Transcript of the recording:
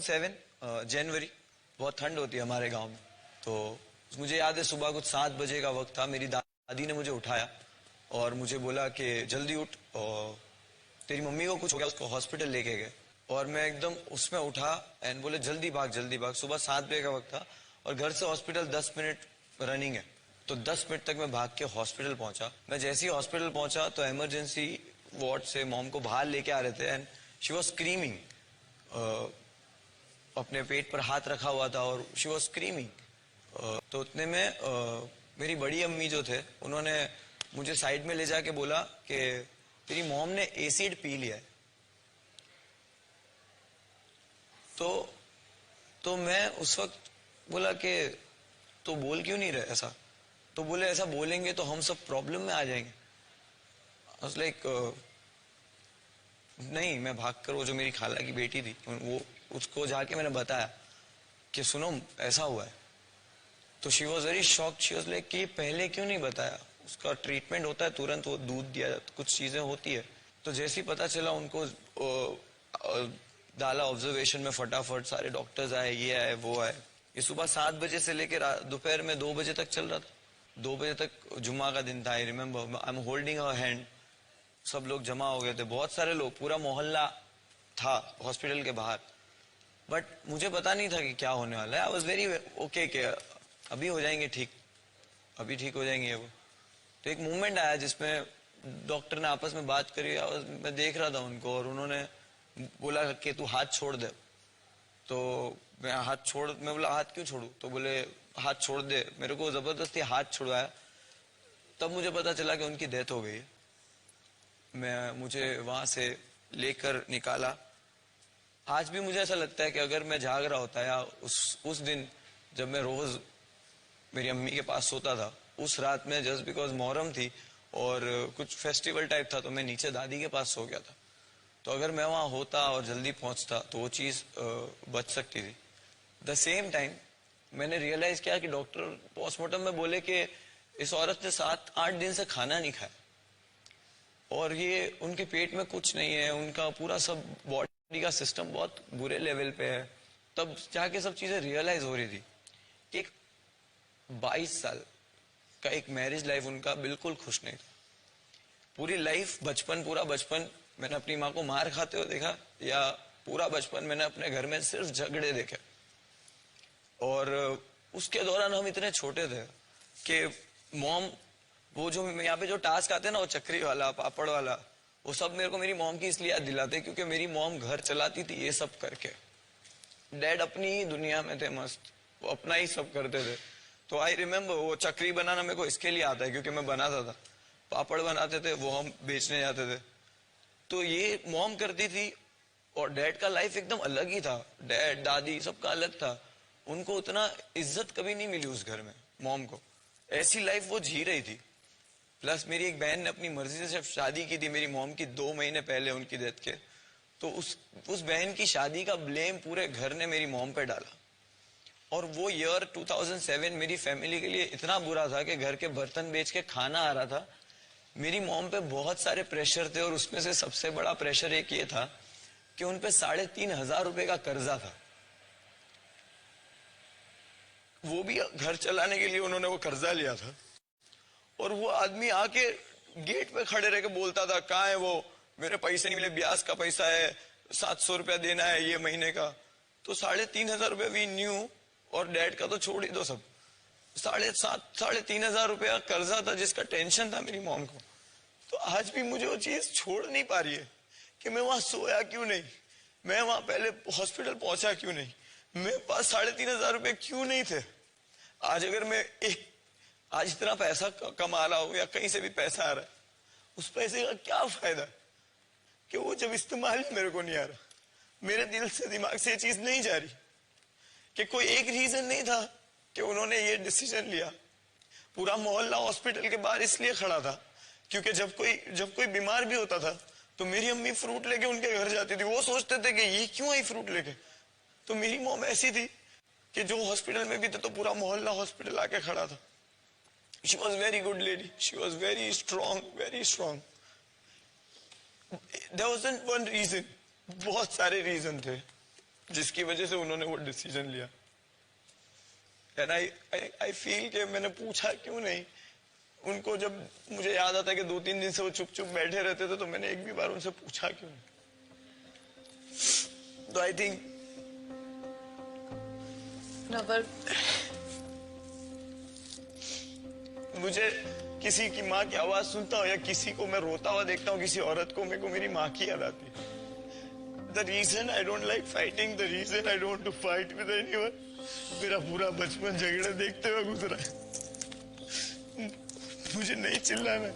7 जनवरी, बहुत ठंड होती है हमारे गांव में। तो मुझे याद है सुबह कुछ 7 बजे का वक्त था। मेरी दादी ने मुझे उठाया और मुझे बोला कि जल्दी उठ और तेरी मम्मी को कुछ हो गया, उसको हॉस्पिटल लेके गए। और मैं एकदम उसमें उठा एंड बोले जल्दी भाग जल्दी भाग। सुबह 7 बजे का वक्त था और घर से हॉस्पिटल 10 मिनट रनिंग है। तो 10 मिनट तक मैं भाग के हॉस्पिटल पहुंचा। मैं जैसे ही हॉस्पिटल पहुंचा तो इमरजेंसी वार्ड से मॉम को बाहर लेके आ रहे थे एंड शी वॉज स्क्रीमिंग। अपने पेट पर हाथ रखा हुआ था और शी वॉज स्क्रीमिंग। तो उतने में मेरी बड़ी अम्मी जो थे उन्होंने मुझे साइड में ले जाके बोला कि तेरी मॉम ने एसिड पी लिया है। तो मैं उस वक्त बोला कि तो बोल क्यों नहीं रहे ऐसा। तो बोले ऐसा बोलेंगे तो हम सब प्रॉब्लम में आ जाएंगे। लाइक नहीं, मैं भागकर वो जो मेरी खाला की बेटी थी वो उसको जाके मैंने बताया कि सुनो ऐसा हुआ है। तो she was very shocked. She was like कि पहले क्यों नहीं बताया, उसका ट्रीटमेंट होता है तुरंत, वो दूध दिया जाता, कुछ चीजें होती है। तो जैसे ही पता चला उनको डाला ऑब्जर्वेशन में, फटाफट सारे डॉक्टर्स आए, ये आए वो आए। ये सुबह 7 बजे से लेकर दोपहर में 2 बजे तक चल रहा था। 2 बजे तक जुम्मा का दिन था। I remember I am holding her hand. सब लोग जमा हो गए थे, बहुत सारे लोग, पूरा मोहल्ला था हॉस्पिटल के बाहर। बट मुझे पता नहीं था कि क्या होने वाला है। आई वॉज वेरी ओके कि अभी हो जाएंगे ठीक, अभी ठीक हो जाएंगे वो। तो एक मूवमेंट आया जिसमें डॉक्टर ने आपस में बात करी। मैं देख रहा था उनको और उन्होंने बोला कि तू हाथ छोड़ दे। तो मैं बोला हाथ क्यों छोड़ू। तो बोले हाथ छोड़ दे। मेरे को जबरदस्ती हाथ छुड़वाया। तब मुझे पता चला कि उनकी डेथ हो गई है। मुझे वहां से लेकर निकाला। आज भी मुझे ऐसा लगता है कि अगर मैं जाग रहा होता या उस दिन जब मैं रोज मेरी अम्मी के पास सोता था, उस रात में जस्ट बिकॉज मोहर्रम थी और कुछ फेस्टिवल टाइप था तो मैं नीचे दादी के पास सो गया था। तो अगर मैं वहां होता और जल्दी पहुंचता तो वो चीज बच सकती थी। द सेम टाइम मैंने रियलाइज किया कि डॉक्टर पोस्टमार्टम में बोले कि इस औरत ने 7-8 दिन से खाना नहीं खाया और ये उनके पेट में कुछ नहीं है, उनका पूरा सब बॉडी का सिस्टम बहुत बुरे लेवल पे है। तब जाके सब चीजें रियलाइज हो रही थी कि 22 साल का एक मैरिज लाइफ उनका बिल्कुल खुश नहीं था। पूरी लाइफ पूरा बचपन मैंने अपनी माँ को मार खाते हुए देखा, या पूरा बचपन मैंने अपने घर में सिर्फ झगड़े देखे। और उसके दौरान हम इतने छोटे थे कि मॉम, वो जो यहाँ पे जो टास्क आते हैं ना, वो चक्री वाला, पापड़ वाला, वो सब मेरे को मेरी मॉम की इसलिए याद दिलाते क्योंकि मेरी मॉम घर चलाती थी ये सब करके। डैड अपनी ही दुनिया में थे मस्त, वो अपना ही सब करते थे। तो आई रिमेम्बर वो चक्री बनाना मेरे को इसके लिए आता है क्योंकि मैं बनाता था। पापड़ बनाते थे वो हम बेचने जाते थे। तो ये मॉम करती थी और डैड का लाइफ एकदम अलग ही था। डैड दादी सबका अलग था। उनको उतना इज्जत कभी नहीं मिली उस घर में। मॉम को ऐसी लाइफ वो जी रही थी। प्लस मेरी एक बहन ने अपनी मर्जी से सिर्फ शादी की थी मेरी मॉम की 2 महीने पहले उनकी डेथ के। तो उस बहन की शादी का ब्लेम पूरे घर ने मेरी मॉम पे डाला। और वो ईयर 2007 मेरी फैमिली के लिए इतना बुरा था कि घर के बर्तन बेच के खाना आ रहा था। मेरी मॉम पे बहुत सारे प्रेशर थे और उसमें से सबसे बड़ा प्रेशर एक ये था कि उन पे 3,500 रुपए का कर्जा था। वो भी घर चलाने के लिए उन्होंने वो कर्जा लिया था। और वो आदमी आके गेट पे खड़े रह के बोलता था कहाँ है वो, मेरे पैसे नहीं मिले, ब्याज का पैसा है, 700 रुपया देना है ये महीने का। तो 3,500 रुपया वी न्यू, और डैड का तो छोड़ ही दो, सब 3,500 रुपया कर्जा था जिसका टेंशन था मेरी मॉम को। तो आज भी मुझे वो चीज छोड़ नहीं पा रही है कि मैं वहां सोया क्यों नहीं, मैं वहां पहले हॉस्पिटल पहुंचा क्यों नहीं, मेरे पास 3,500 रुपये क्यों नहीं थे। आज अगर मैं आज इतना पैसा कमा रहा हूं या कहीं से भी पैसा आ रहा है, उस पैसे का क्या फायदा कि वो जब इस्तेमाल ही मेरे को नहीं आ रहा। मेरे दिल से दिमाग से ये चीज नहीं जा रही कि कोई एक रीजन नहीं था कि उन्होंने ये डिसीजन लिया। पूरा मोहल्ला हॉस्पिटल के बाहर इसलिए खड़ा था क्योंकि जब कोई बीमार भी होता था तो मेरी अम्मी फ्रूट लेके उनके घर जाती थी। वो सोचते थे कि ये क्यों आई फ्रूट लेके। तो मेरी मॉम ऐसी थी कि जो हॉस्पिटल में भी थे तो पूरा मोहल्ला हॉस्पिटल आके खड़ा था। She was very good lady. She was very strong, very strong. There wasn't one reason. बहुत सारे रीजन थे जिसकी वजह से उन्होंने वो डिसीजन लिया। एंड आई फील कि मैंने पूछा क्यों नहीं उनको। जब मुझे याद आता है कि 2-3 दिन से वो चुप चुप बैठे रहते थे, तो मैंने एक भी बार उनसे पूछा क्यों नहीं। तो आई थिंक मुझे किसी की माँ की आवाज सुनता हूँ या किसी को मैं रोता हुआ देखता हूँ, किसी औरत को, मेरे को मेरी माँ की याद आती है। The reason I don't like fighting, the reason I don't want to fight with anyone, मेरा पूरा बचपन झगड़े देखते हुए गुजरा है। मुझे नहीं चिल्लाना,